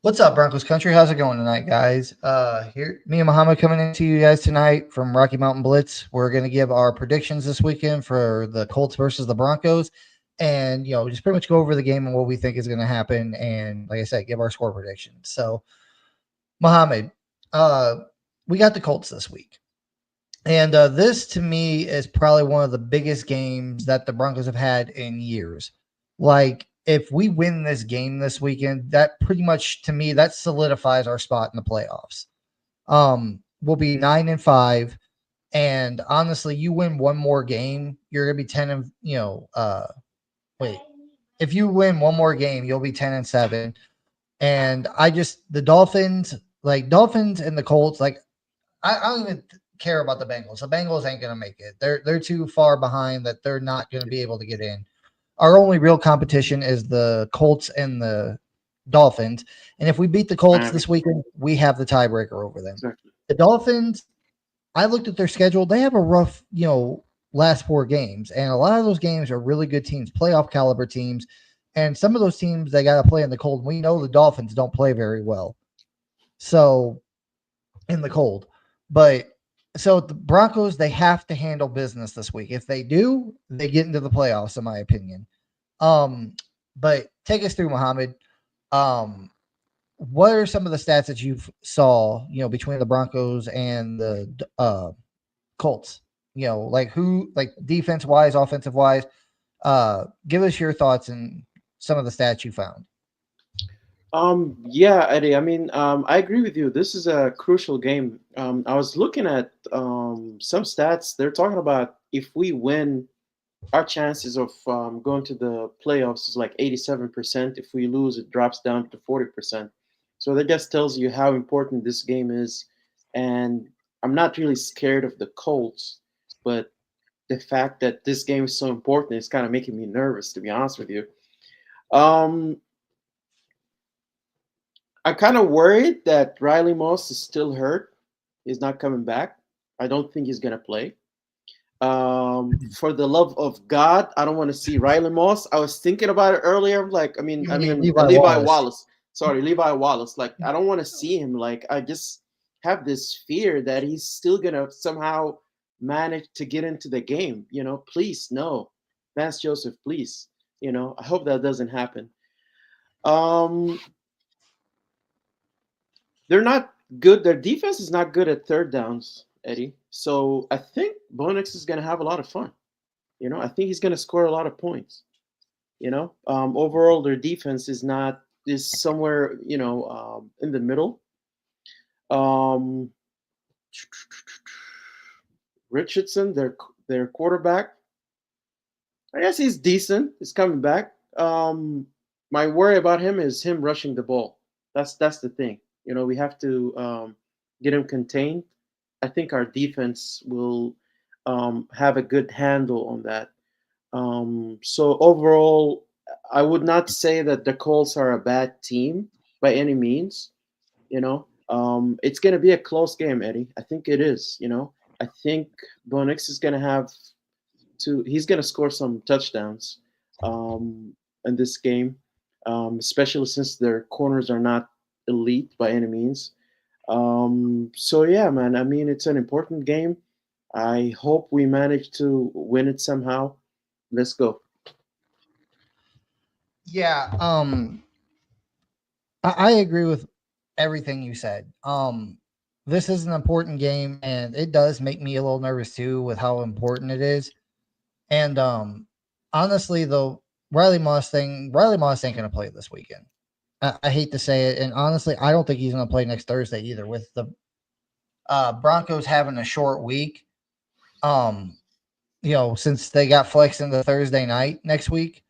What's up, Broncos country? How's it going tonight, guys? Here, me and Muhammad coming into you guys tonight from Rocky Mountain Blitz. We're going to give our predictions this weekend for the Colts versus the Broncos, and just pretty much go over the game and what we think is going to happen. And like I said, give our score predictions. So, Muhammad, uh, we got the Colts this week, and this to me is probably one of the biggest games that the Broncos have had in years. Like, if we win this game this weekend, that pretty much to me that solidifies our spot in the playoffs. We'll be 9-5, and honestly, you win one more game, you're gonna be 10 and wait. If you win one more game, you'll be 10-7. And I just the Dolphins and the Colts, like I don't even care about the Bengals. The Bengals ain't gonna make it. They're too far behind that they're not gonna be able to get in. Our only real competition is the Colts and the Dolphins. And if we beat the Colts Miami. this weekend, we have the tiebreaker over them. Exactly. The Dolphins, I looked at their schedule. They have a rough, last four games. And a lot of those games are really good teams, playoff caliber teams. And some of those teams they got to play in the cold. We know the Dolphins don't play very well. So in the cold. But so the Broncos, they have to handle business this week. If they do, they get into the playoffs, in my opinion. Um, but take us through, Muhammad. Um, what are some of the stats that you saw, between the Broncos and the Colts? Like who, like defense wise, offensive wise. Give us your thoughts and some of the stats you found. Yeah, Eddie. I mean, I agree with you. This is a crucial game. I was looking at some stats. They're talking about if we win, our chances of going to the playoffs is like 87%. If we lose, it drops down to 40%. So that just tells you how important this game is. And I'm not really scared of the Colts, but the fact that this game is so important is kind of making me nervous, to be honest with you. Um, I'm kind of worried that Riley Moss is still hurt. He's not coming back. I don't think he's gonna play. For the love of God, I don't want to see Riley Moss. I was thinking about it earlier. Like, I mean, You I mean mean Levi Levi Wallace? Wallace. Sorry, Levi Wallace. Like, I don't want to see him. Like, I just have this fear that he's still gonna somehow manage to get into the game. Please, no, Vance Joseph, please. I hope that doesn't happen. Um, they're not good. Their defense is not good at third downs, Eddie. So I think Bonix is gonna have a lot of fun. I think he's going to score a lot of points. Overall, their defense is somewhere in the middle. Um, Richardson, their quarterback, I guess he's decent. He's coming back. My worry about him is him rushing the ball. That's the thing. We have to get him contained. I think our defense will have a good handle on that. So overall, I would not say that the Colts are a bad team by any means. It's going to be a close game, Eddie. I think it is. I think Bonix is going to have to. He's going to score some touchdowns in this game, especially since their corners are not elite by any means. So yeah, man. I mean, it's an important game. I hope we manage to win it somehow. Let's go. Yeah. I agree with everything you said. This is an important game, and it does make me a little nervous too with how important it is. And honestly, though, Riley Moss ain't gonna play this weekend. I hate to say it, and honestly, I don't think he's gonna play next Thursday either. With the Broncos having a short week, um, since they got flexed into Thursday night next week,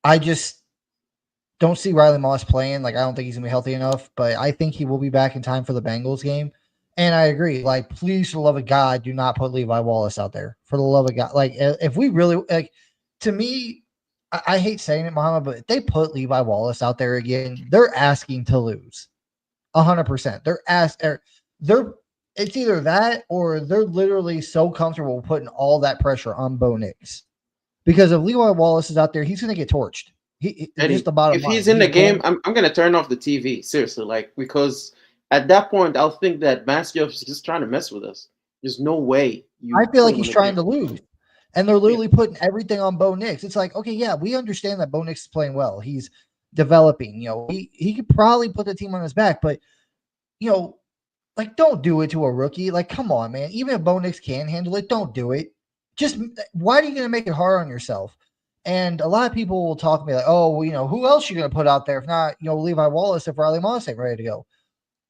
I just don't see Riley Moss playing. Like, I don't think he's gonna be healthy enough, but I think he will be back in time for the Bengals game. And I agree. Like, please, for the love of God, do not put Levi Wallace out there. For the love of God, like, if we really like, to me, I hate saying it, Muhammad, but if they put Levi Wallace out there again, they're asking to lose. 100%. They're it's either that or they're literally so comfortable putting all that pressure on Bo Nix. Because if Levi Wallace is out there, he's going to get torched. Just Eddie, the bottom if line. he's in the He's game, going. I'm gonna turn off the TV seriously, like because at that point I'll think that Mastiff is just trying to mess with us. There's no way I you feel put like him on he's the trying game. to lose. And they're Yeah, literally putting everything on Bo Nix. It's like, okay, yeah, we understand that Bo Nix is playing well. He's developing. He could probably put the team on his back, but you know, like don't do it to a rookie. Like, come on, man. Even if Bo Nix can handle it, don't do it. Just why are you going to make it hard on yourself? And a lot of people will talk to me like, oh, well, who else you going to put out there if not, Levi Wallace if Riley Moss ain't ready to go?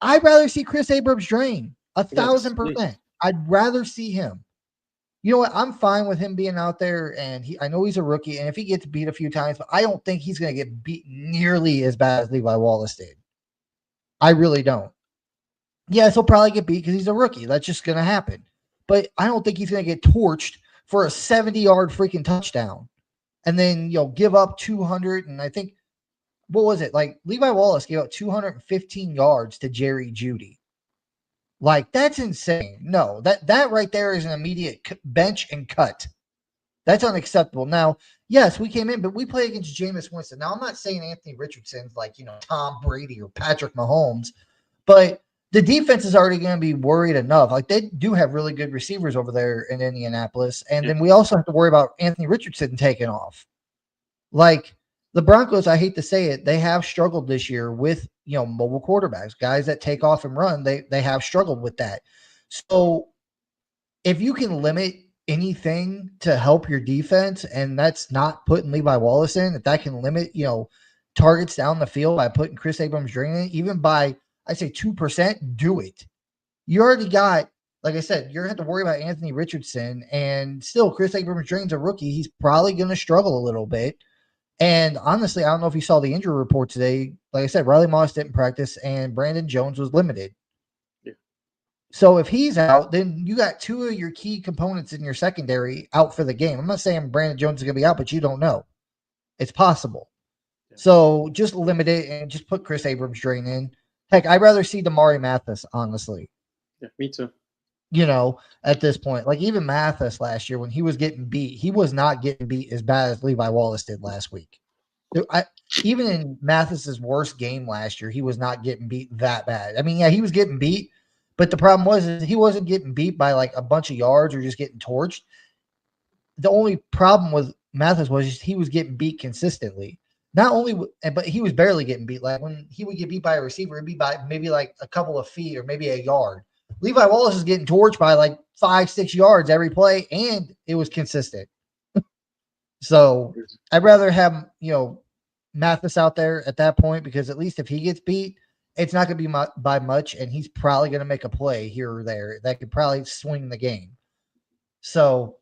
I'd rather see Chris Abrams drain yes, 1,000%. please. I'd rather see him. You know what? I'm fine with him being out there, and I know he's a rookie, and if he gets beat a few times, but I don't think he's going to get beat nearly as bad as Levi Wallace did. I really don't. Yes, he'll probably get beat because he's a rookie. That's just going to happen. But I don't think he's going to get torched for a 70-yard freaking touchdown, and then give up 200. And I think what was it like? Levi Wallace gave up 215 yards to Jerry Jeudy. Like, that's insane. No, that right there is an immediate bench and cut. That's unacceptable. Now, yes, we came in, but we play against Jameis Winston. Now, I'm not saying Anthony Richardson's like, Tom Brady or Patrick Mahomes, but the defense is already going to be worried enough. Like, they do have really good receivers over there in Indianapolis. And Yeah, then we also have to worry about Anthony Richardson taking off. Like, the Broncos, I hate to say it, they have struggled this year with, mobile quarterbacks, guys that take off and run. They have struggled with that. So if you can limit anything to help your defense, and that's not putting Levi Wallace in, if that can limit, targets down the field by putting Chris Abrams in, even by, I say 2%, do it. You already got, like I said, you're going to have to worry about Anthony Richardson, and still Chris Abrams drains a rookie. He's probably going to struggle a little bit. And honestly, I don't know if you saw the injury report today. Like I said, Riley Moss didn't practice, and Brandon Jones was limited. yeah. So if he's out, then you got two of your key components in your secondary out for the game. I'm not saying Brandon Jones is going to be out, but you don't know. It's possible. Yeah. So just limit it and just put Chris Abrams drain in. Heck, I'd rather see Damari Mathis, honestly. Yeah, me too. At this point. Like even Mathis last year when he was getting beat, he was not getting beat as bad as Levi Wallace did last week. Even in Mathis's worst game last year, he was not getting beat that bad. I mean, yeah, he was getting beat, but the problem was is he wasn't getting beat by like a bunch of yards or just getting torched. The only problem with Mathis was just he was getting beat consistently. Not only, but he was barely getting beat. Like when he would get beat by a receiver, it'd be by maybe like a couple of feet or maybe a yard. Levi Wallace is getting torched by like 5-6 yards every play, and it was consistent. So I'd rather have, Mathis out there at that point because at least if he gets beat, it's not going to be by much, and he's probably going to make a play here or there that could probably swing the game. So,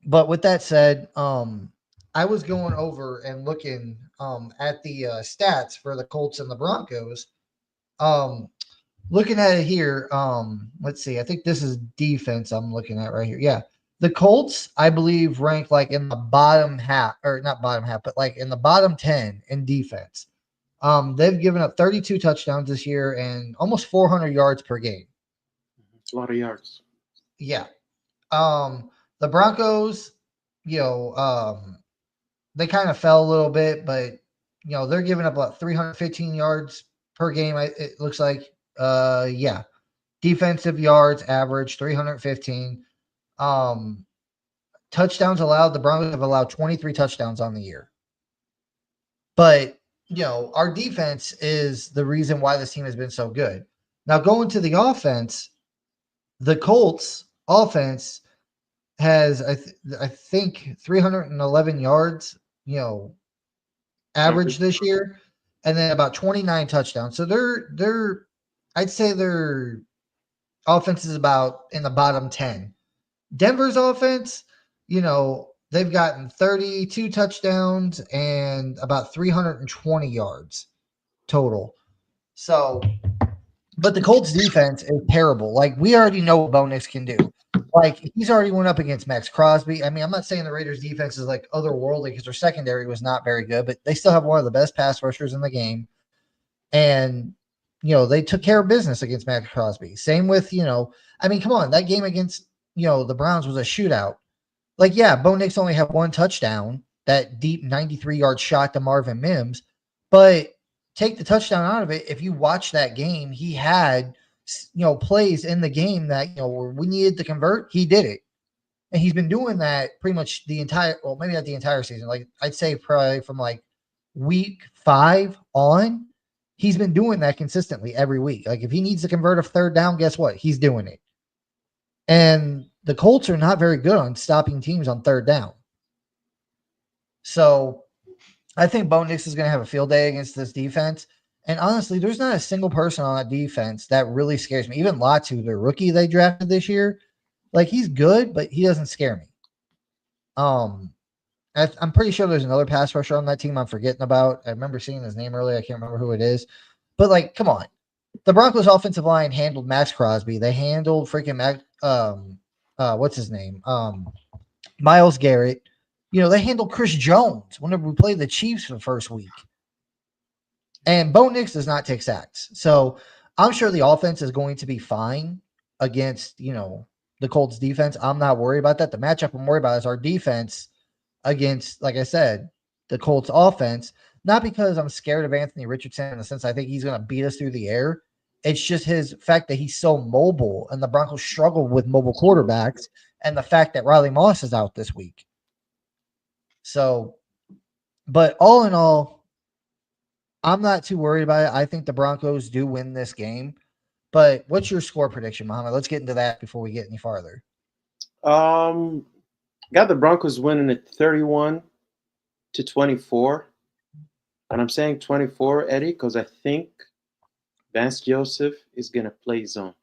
but with that said, I was going over and looking at the stats for the Colts and the Broncos. Looking at it here, let's see. I think this is defense I'm looking at right here. Yeah. The Colts, I believe, rank like in the bottom half, or not bottom half, but like in the bottom 10 in defense. They've given up 32 touchdowns this year and almost 400 yards per game. A lot of yards. Yeah. The Broncos, they kind of fell a little bit, but they're giving up about 315 yards per game. It looks like, yeah. Defensive yards average 315. Touchdowns allowed. The Broncos have allowed 23 touchdowns on the year. But, our defense is the reason why this team has been so good. Now, going to the offense, the Colts offense has, I think, 311 yards, average this year, and then about 29 touchdowns. So I'd say their offense is about in the bottom 10. Denver's offense, they've gotten 32 touchdowns and about 320 yards total. So, but the Colts defense is terrible. Like, we already know what Bo Nix can do. Like, he's already went up against Max Crosby. I mean, I'm not saying the Raiders defense is like otherworldly because their secondary was not very good, but they still have one of the best pass rushers in the game. And, they took care of business against Max Crosby. Same with, I mean, come on, that game against, the Browns was a shootout. Like, yeah, Bo Nix only had one touchdown. that deep 93-yard shot to Marvin Mims. But take the touchdown out of it. If you watch that game, he had, plays in the game that, where we needed to convert, he did it. And he's been doing that pretty much the entire, well, maybe not the entire season. Like I'd say probably from like week 5 on, he's been doing that consistently every week. Like if he needs to convert a third down, guess what? He's doing it. And the Colts are not very good on stopping teams on third down. So I think Bo Nix is going to have a field day against this defense. And honestly, there's not a single person on that defense that really scares me. Even Latu, the rookie they drafted this year, like he's good, but he doesn't scare me. I'm pretty sure there's another pass rusher on that team I'm forgetting about. I remember seeing his name earlier. I can't remember who it is. But like, come on. The Broncos offensive line handled Max Crosby. They handled freaking what's his name? Myles Garrett. They handled Chris Jones whenever we played the Chiefs for the first week. And Bo Nix does not take sacks. So I'm sure the offense is going to be fine against, the Colts defense. I'm not worried about that. The matchup I'm worried about is our defense against, like I said, the Colts offense. Not because I'm scared of Anthony Richardson in the sense I think he's going to beat us through the air. It's just his fact that he's so mobile, and the Broncos struggle with mobile quarterbacks, and the fact that Riley Moss is out this week. So, but all in all, I'm not too worried about it. I think the Broncos do win this game. But what's your score prediction, Muhammad? Let's get into that before we get any farther. Got the Broncos winning at 31-24. And I'm saying 24, Eddie, because I think Vance Joseph is going to play zone.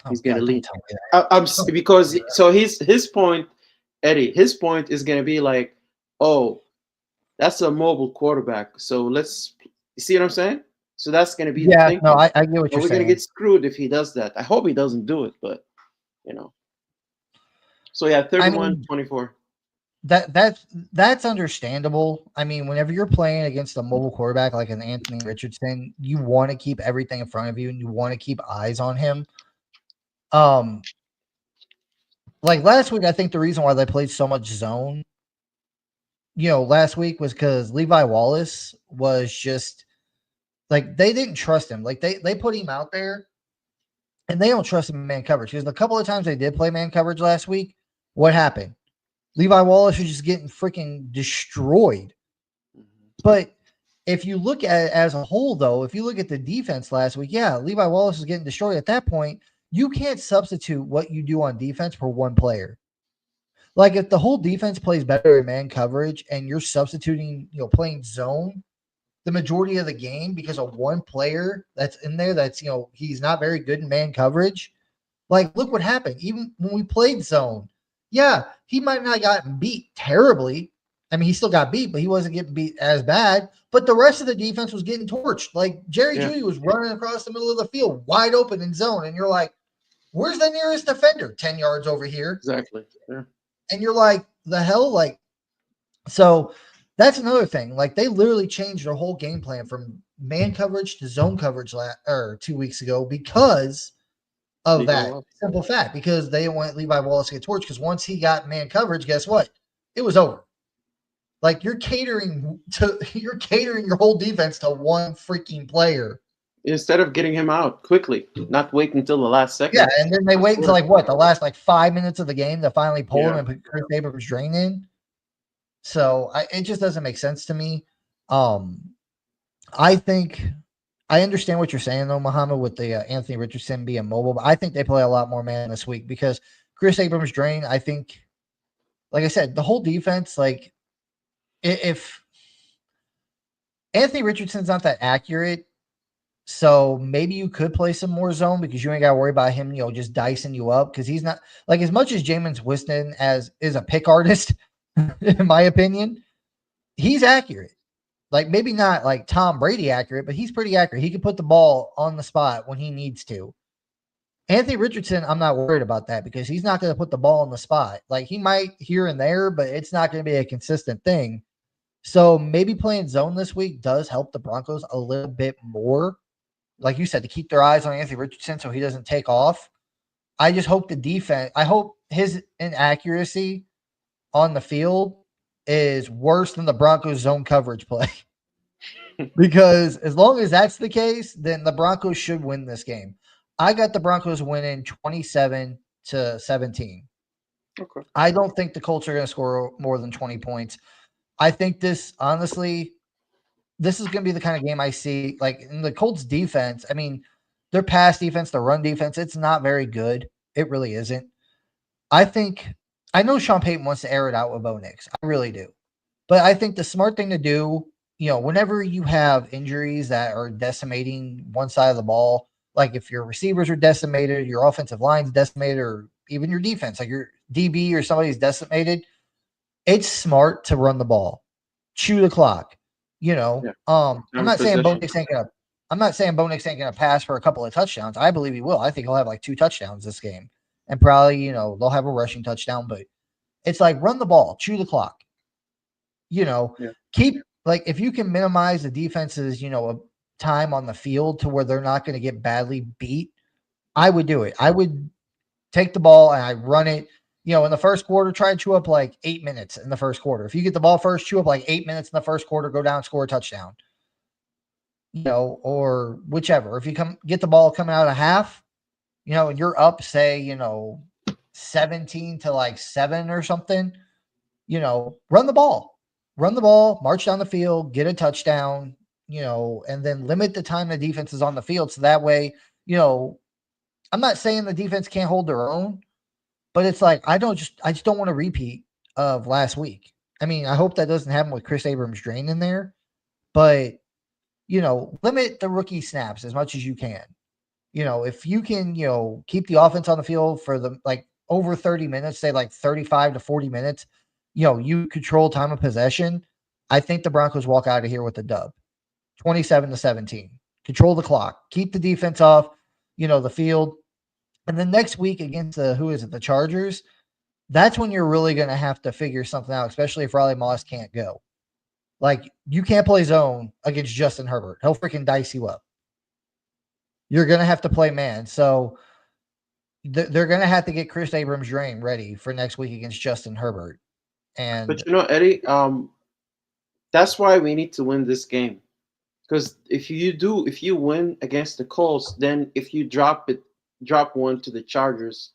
He's going to lead. Because so his point, Eddie, his point is going to be like, oh, that's a mobile quarterback. So you see what I'm saying? So that's going to be the thing. No, I get what you're saying. We're going to get screwed if he does that. I hope he doesn't do it, but So yeah, 31-24. That's understandable. I mean, whenever you're playing against a mobile quarterback like an Anthony Richardson, you want to keep everything in front of you and you want to keep eyes on him. Like last week, I think the reason why they played so much zone, last week was because Levi Wallace was just like they didn't trust him. Like they put him out there and they don't trust him in man coverage. Because a couple of times they did play man coverage last week, what happened? Levi Wallace was just getting freaking destroyed. But if you look at it as a whole, though, if you look at the defense last week, yeah, Levi Wallace was getting destroyed. At that point, you can't substitute what you do on defense for one player. Like if the whole defense plays better in man coverage and you're substituting, playing zone the majority of the game because of one player that's in there that's, he's not very good in man coverage. Like, look what happened. Even when we played zone, yeah, he might not have gotten beat terribly. I mean, he still got beat, but he wasn't getting beat as bad. But the rest of the defense was getting torched. Like, Jerry Jeudy was running across the middle of the field, wide open in zone. And you're like, where's the nearest defender? 10 yards over here. Exactly. Yeah. And you're like, the hell? Like, so that's another thing. Like, they literally changed their whole game plan from man coverage to zone coverage 2 weeks ago because of that simple fact, because they didn't want Levi Wallace to get torched, because once he got man coverage, guess what? It was over. Like you're catering your whole defense to one freaking player. Instead of getting him out quickly, not wait until the last second. Yeah, and then they wait until the last 5 minutes of the game to finally pull him and put Chris Abrams-Draine in. So it just doesn't make sense to me. I think I understand what you're saying though, Muhammad, with the Anthony Richardson being mobile, but I think they play a lot more man this week because Chris Abrams-Draine, I think, like I said, the whole defense, like if Anthony Richardson's not that accurate, so maybe you could play some more zone because you ain't got to worry about him, just dicing you up, because he's not like, as much as Jameis Winston is a pick artist, in my opinion, he's accurate. Like maybe not like Tom Brady accurate, but he's pretty accurate. He can put the ball on the spot when he needs to. Anthony Richardson, I'm not worried about that because he's not going to put the ball on the spot. Like he might here and there, but it's not going to be a consistent thing. So maybe playing zone this week does help the Broncos a little bit more. Like you said, to keep their eyes on Anthony Richardson so he doesn't take off. I just hope the defense, I hope his inaccuracy on the field is worse than the Broncos zone coverage play. Because as long as that's the case, then the Broncos should win this game. I got the Broncos winning 27-17. Okay. I don't think the Colts are going to score more than 20 points. I think this, honestly, this is going to be the kind of game I see. Like in the Colts defense, I mean, their pass defense, their run defense, it's not very good. It really isn't. I know Sean Payton wants to air it out with Bo Nix. I really do. But I think the smart thing to do, whenever you have injuries that are decimating one side of the ball, like if your receivers are decimated, your offensive line's decimated, or even your defense, like your DB or somebody's decimated, it's smart to run the ball, chew the clock. Yeah. I'm not saying Bo Possession. Nix ain't gonna. I'm not saying Bo Nix ain't gonna pass for a couple of touchdowns. I believe he will. I think he'll have like 2 touchdowns this game, and probably they'll have a rushing touchdown. But it's like run the ball, chew the clock. Yeah. Keep like if you can minimize the defense's time on the field to where they're not going to get badly beat. I would do it. I would take the ball and I run it. In the first quarter, try and chew up like 8 minutes in the first quarter. If you get the ball first, chew up like 8 minutes in the first quarter, go down, score a touchdown. Or whichever. If you get the ball coming out of half, and you're up, say, 17 to like 7 or something, run the ball. Run the ball, march down the field, get a touchdown, and then limit the time the defense is on the field. So that way, I'm not saying the defense can't hold their own, but it's like I just don't want to repeat of last week. I mean, I hope that doesn't happen with Chris Abrams drain in there, but limit the rookie snaps as much as you can. If you can, keep the offense on the field for the like over 30 minutes, say like 35 to 40 minutes, you control time of possession. I think the Broncos walk out of here with a dub, 27-17. Control the clock, keep the defense off, the field. And then next week against the Chargers, that's when you're really going to have to figure something out, especially if Riley Moss can't go. Like, you can't play zone against Justin Herbert. He'll freaking dice you up. You're going to have to play man. So they're going to have to get Chris Abrams' drain ready for next week against Justin Herbert. And But Eddie, that's why we need to win this game. Because if you win against the Colts, then if you drop one to the Chargers,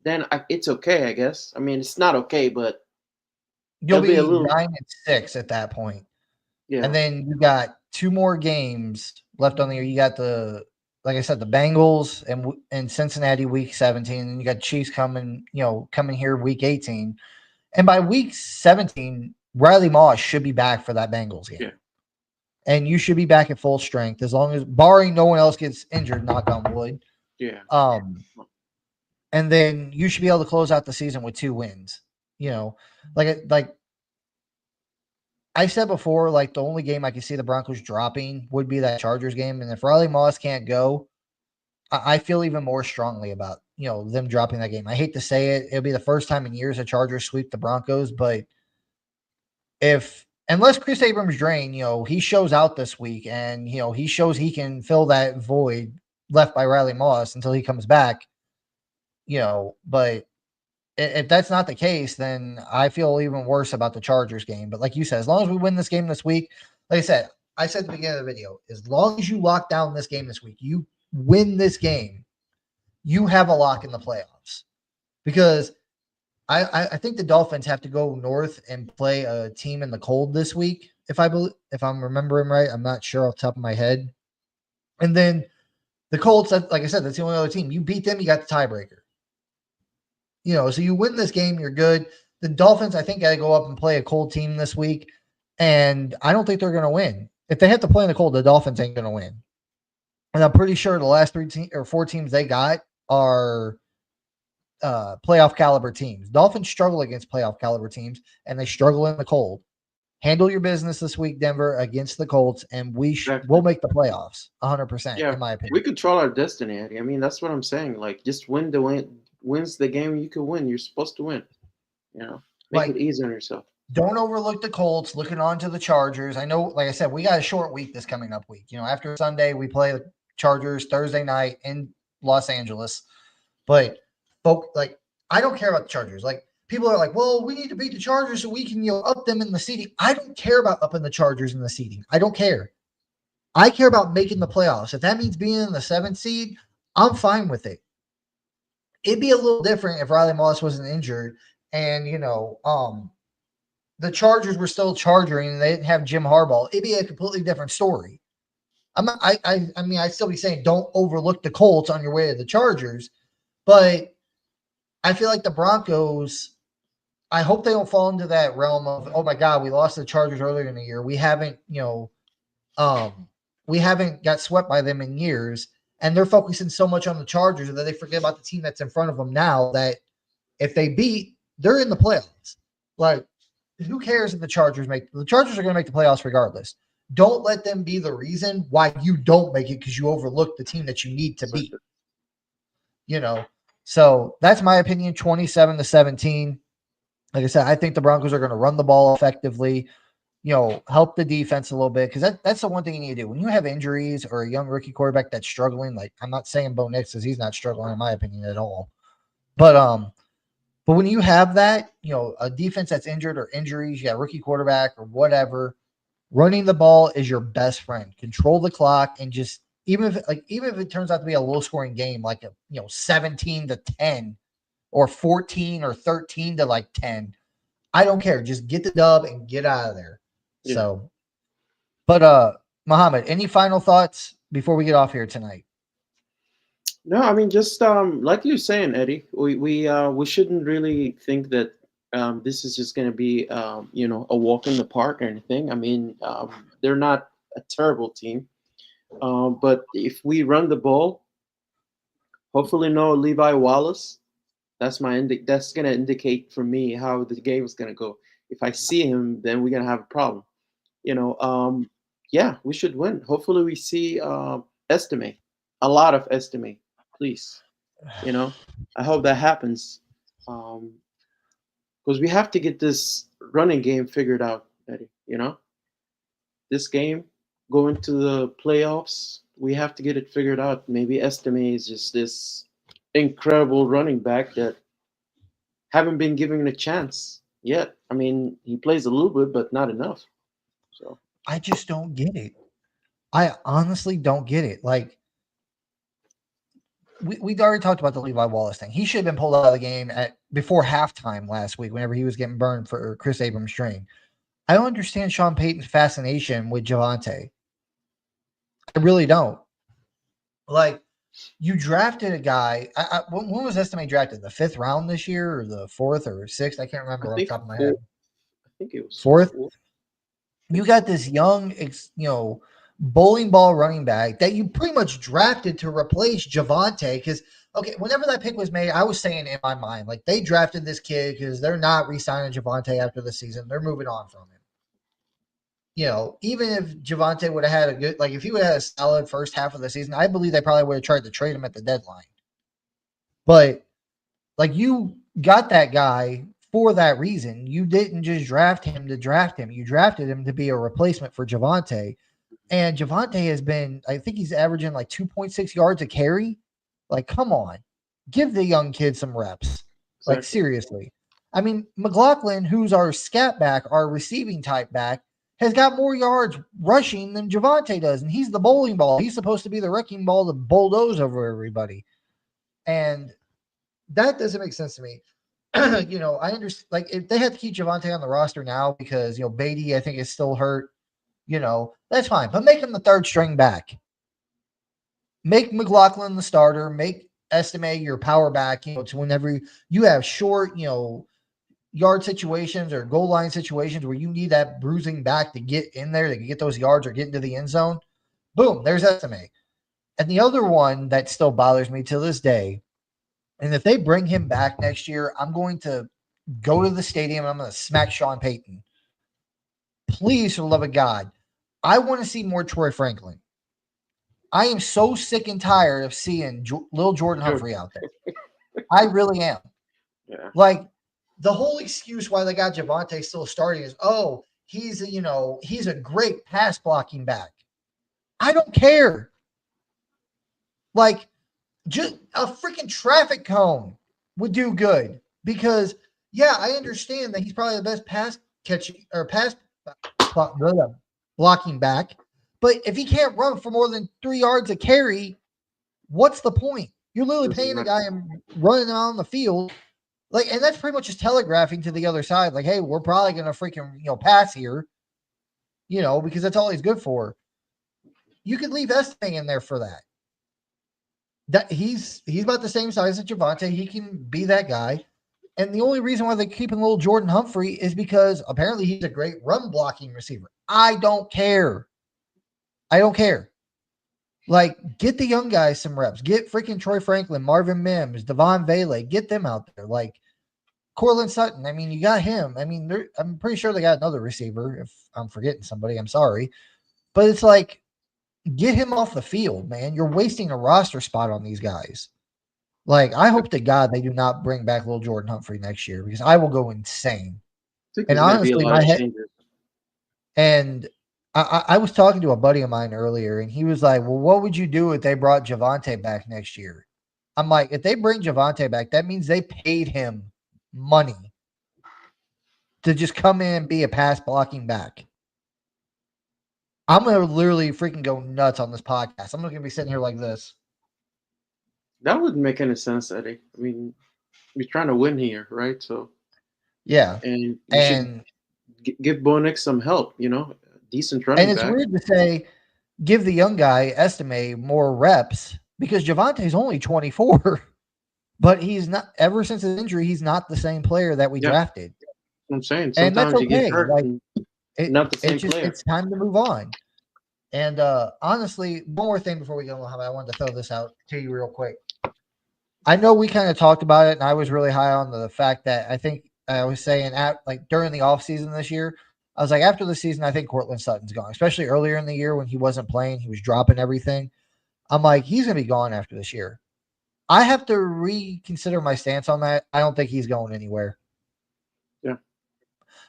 then it's okay, I guess. I mean, it's not okay, but you'll it'll be a be little. 9-6 at that point. Yeah. And then you got 2 more games left on the year. You got like I said, the Bengals and Cincinnati week 17, and you got Chiefs coming here week 18. And by week 17, Riley Moss should be back for that Bengals game. Yeah. And you should be back at full strength as long as barring no one else gets injured, knock on wood. Yeah. And then you should be able to close out the season with 2 wins. Like I said before, like the only game I can see the Broncos dropping would be that Chargers game. And if Riley Moss can't go, I feel even more strongly about, them dropping that game. I hate to say it. It'll be the first time in years the Chargers sweep the Broncos. But unless Chris Abrams drain, he shows out this week and, he shows he can fill that void left by Riley Moss until he comes back, but if that's not the case, then I feel even worse about the Chargers game. But like you said, as long as we win this game this week, like I said at the beginning of the video, as long as you lock down this game this week, you win this game, you have a lock in the playoffs. Because I think the Dolphins have to go north and play a team in the cold this week. If I'm remembering right, I'm not sure off the top of my head. And then the Colts, like I said, that's the only other team. You beat them, you got the tiebreaker. So you win this game, you're good. The Dolphins, I think, got to go up and play a cold team this week, and I don't think they're going to win. If they have to play in the cold, the Dolphins ain't going to win. And I'm pretty sure the last 4 teams they got are playoff caliber teams. Dolphins struggle against playoff caliber teams, and they struggle in the cold. Handle your business this week, Denver, against the Colts, and we'll make the playoffs 100%, in my opinion. We control our destiny, Eddie. I mean, that's what I'm saying. Like, just wins the game you can win. You're supposed to win. Make it easy on yourself. Don't overlook the Colts. Looking on to the Chargers. I know, like I said, we got a short week this coming up week. After Sunday, we play the Chargers Thursday night in Los Angeles. But, I don't care about the Chargers. Like, people are like, well, we need to beat the Chargers so we can, up them in the seeding. I don't care about upping the Chargers in the seeding. I don't care. I care about making the playoffs. If that means being in the 7th seed, I'm fine with it. It'd be a little different if Riley Moss wasn't injured and, the Chargers were still charging and they didn't have Jim Harbaugh. It'd be a completely different story. I'd still be saying don't overlook the Colts on your way to the Chargers, but I feel like the Broncos, I hope they don't fall into that realm of, oh my God, we lost the Chargers earlier in the year. We haven't got swept by them in years, and they're focusing so much on the Chargers that they forget about the team that's in front of them now. That if they beat, they're in the playoffs. Like, who cares if the Chargers are going to make the playoffs regardless. Don't let them be the reason why you don't make it because you overlook the team that you need to beat. So that's my opinion. 27-17. Like I said, I think the Broncos are going to run the ball effectively, help the defense a little bit, because that's the one thing you need to do. When you have injuries or a young rookie quarterback that's struggling, like I'm not saying Bo Nix because he's not struggling in my opinion at all. But when you have that, a defense that's injured or injuries, you got a rookie quarterback or whatever, running the ball is your best friend. Control the clock and just even if it turns out to be a low scoring game, like 17-10 or 14 or 13 to 10, I don't care. Just get the dub and get out of there. Yeah. So, but Muhammad, any final thoughts before we get off here tonight? No, I mean just like you're saying, Eddie, we shouldn't really think that this is just going to be a walk in the park or anything. I mean, they're not a terrible team, but if we run the ball, hopefully no Levi Wallace. That's that's going to indicate for me how the game is going to go. If I see him, then we're going to have a problem. Yeah, we should win. Hopefully we see Estimate, a lot of Estimate, please. I hope that happens because we have to get this running game figured out, Eddie. This game going to the playoffs, we have to get it figured out. Maybe Estimate is just this incredible running back that haven't been given a chance yet. I mean, he plays a little bit, but not enough. So I just don't get it. I honestly don't get it. Like, we'd already talked about the Levi Wallace thing. He should have been pulled out of the game before halftime last week whenever he was getting burned for Chris Abrams' string. I don't understand Sean Payton's fascination with Javonte. I really don't. Like, you drafted a guy. When was Estimate drafted? The 5th round this year, or the 4th or 6th? I can't remember off the top of my head. I think it was 4th. You got this young, bowling ball running back that you pretty much drafted to replace Javonte. Because whenever that pick was made, I was saying in my mind, like, they drafted this kid because they're not re-signing Javonte after the season. They're moving on from him. Even if Javonte would have had a good, if he would have had a solid first half of the season, I believe they probably would have tried to trade him at the deadline. But you got that guy for that reason. You didn't just draft him to draft him. You drafted him to be a replacement for Javonte. And Javonte has been, I think he's averaging 2.6 yards a carry. Come on. Give the young kid some reps. Exactly. Seriously. I mean, McLaughlin, who's our scat back, our receiving type back, has got more yards rushing than Javonte does. And he's the bowling ball. He's supposed to be the wrecking ball to bulldoze over everybody. And that doesn't make sense to me. I understand, if they had to keep Javonte on the roster now because, Beatty, I think, is still hurt, that's fine. But make him the 3rd string back. Make McLaughlin the starter. Make Estimate your power back, to whenever you have short, yard situations or goal line situations where you need that bruising back to get in there, to get those yards or get into the end zone. Boom, there's Estimate. And the other one that still bothers me to this day, and if they bring him back next year, I'm going to go to the stadium and I'm going to smack Sean Payton. Please, for the love of God, I want to see more Troy Franklin. I am so sick and tired of seeing little Jordan Humphrey out there. I really am. Yeah. The whole excuse why they got Javonte still starting is, he's a great pass blocking back. I don't care. Just a freaking traffic cone would do good because Yeah, I understand that he's probably the best pass catching or pass blocking back. But if he can't run for more than 3 yards a carry, what's the point? You're literally Doesn't paying a matter. guy and running him on the field. Like, and that's pretty much just telegraphing to the other side, like, hey, we're probably gonna freaking pass here, because that's all he's good for. You could leave Estime in there for that. That he's about the same size as Javonte. He can be that guy. And the only reason why they're keeping little Jordan Humphrey is because apparently he's a great run blocking receiver. I don't care. I don't care. Like, get the young guys some reps. Get freaking Troy Franklin, Marvin Mims, Devon Vele. Get them out there. Like, Cortland Sutton. I mean, you got him. I mean, I'm pretty sure they got another receiver. If I'm forgetting somebody, I'm sorry. But it's like, get him off the field, man. You're wasting a roster spot on these guys. Like, I hope to God they do not bring back little Jordan Humphrey next year because I will go insane. I think And there's going to be a honestly, lot my of head changes. and I was talking to a buddy of mine earlier, and he was like, "Well, what would you do if they brought Javonte back next year?" I'm like, "If they bring Javonte back, that means they paid him money to just come in and be a pass blocking back." I'm gonna literally freaking go nuts on this podcast. I'm not gonna be sitting here like this. That wouldn't make any sense, Eddie. I mean, we're trying to win here, right? So, Yeah, and we should and give Bo Nix some help. Decent and running it's back. weird to say give the young guy Estime more reps because Javonte's only 24, but he's not. Ever since his injury, he's not the same player that we Yeah, drafted, I'm saying and that's sometimes you get okay. hurt Like and it, not the same player. it's time to move on. And honestly, one more thing before we go, Mohammed, I wanted to throw this out to you real quick. I know we kind of talked about it, and I was really high on the fact that I think I was saying at like during the offseason this year, I was like, after the season, I think Cortland Sutton's gone, especially earlier in the year when he wasn't playing, he was dropping everything. I'm like, he's gonna be gone after this year. I have to reconsider my stance on that. I don't think he's going anywhere. Yeah,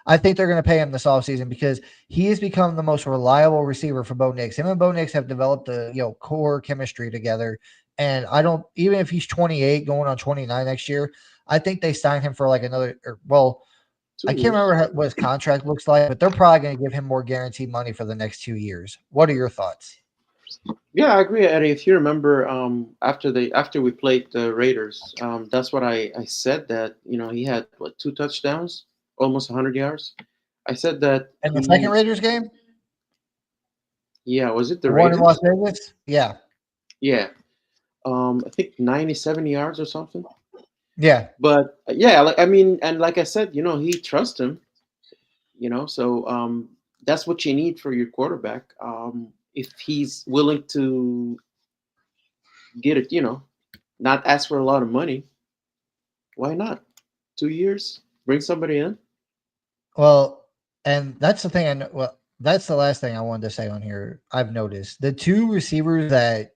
I think they're going to pay him this offseason because he has become the most reliable receiver for Bo Nix. Him and Bo Nix have developed a core chemistry together. And I don't, even if he's 28 going on 29 next year, I think they signed him for like another, I can't 2 years. remember what his contract looks like, but they're probably going to give him more guaranteed money for the next 2 years. What are your thoughts? Yeah, I agree, Eddie. If you remember, after we played the Raiders, that's what I said that he had what 2 touchdowns, almost 100 yards. I said that And the second Raiders game, yeah, was it the the one in Las Raiders? Vegas? Yeah. Yeah, I think 97 yards or something. Yeah. But yeah, like I mean, and like I said, he trusts him. So that's what you need for your quarterback. If he's willing to get it, not ask for a lot of money, why not? 2 years, bring somebody in. Well, and that's the thing. Well, that's the last thing I wanted to say on here. I've noticed the two receivers that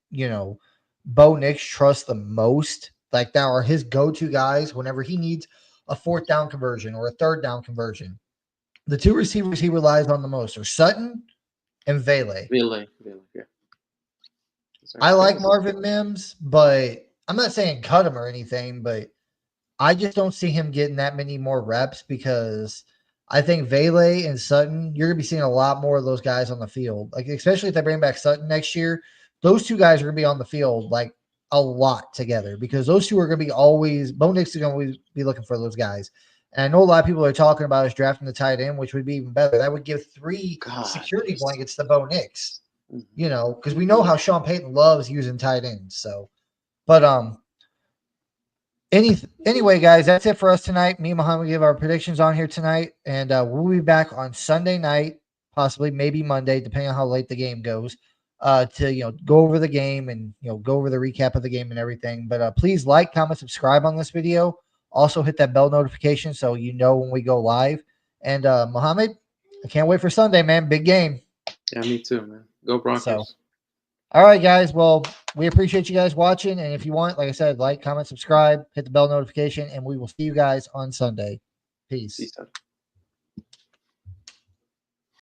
Bo Nix trusts the most, like that are his go-to guys whenever he needs a fourth down conversion or a third down conversion. The two receivers he relies on the most are Sutton and Vele. Really, yeah. I like Guys. Marvin Mims, but I'm not saying cut him or anything, but I just don't see him getting that many more reps because I think Vele and Sutton, you're going to be seeing a lot more of those guys on the field. Like, especially if they bring back Sutton next year, those two guys are going to be on the field like a lot together because those two are going to be always, Bo Nix is going to always be looking for those guys. And I know a lot of people are talking about us drafting the tight end, which would be even better. That would give 3 God, security yes. blankets to Bo Nix, Mhm. because we know how Sean Payton loves using tight ends. So, but, anyway, guys, that's it for us tonight. Me and Muhammad give our predictions on here tonight, and we'll be back on Sunday night, possibly maybe Monday, depending on how late the game goes, to go over the game and go over the recap of the game and everything. But please like, comment, subscribe on this video. Also hit that bell notification so you know when we go live. And Muhammad, I can't wait for Sunday, man. Big game. Yeah, me too, man. Go Broncos. So, all right, guys. Well, we appreciate you guys watching. And if you want, like I said, like, comment, subscribe, hit the bell notification, and we will see you guys on Sunday. Peace. Peace out.